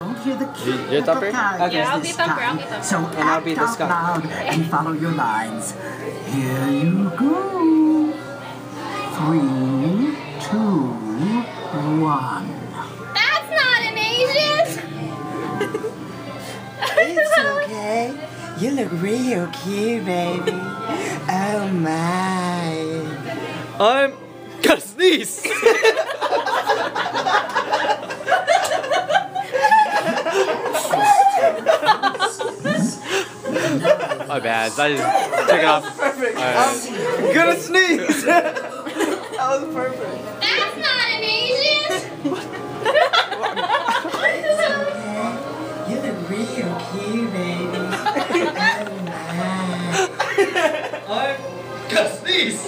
You're the cute You're little Thumper? characters Yeah, I'll be this Thumper, time. I'll be Thumper. So And I'll be act the out Skunk. loud and follow your lines. Here you go. 3, 2, 1. That's not an Asian! It's okay. You look real cute, baby. Oh my. I'm gonna sneeze! My bad. I just took it off. Perfect. Right. I'm gonna sneeze. That was perfect. That's not an Asian! It's okay. You look real cute, baby. Oh my. I'm gonna sneeze!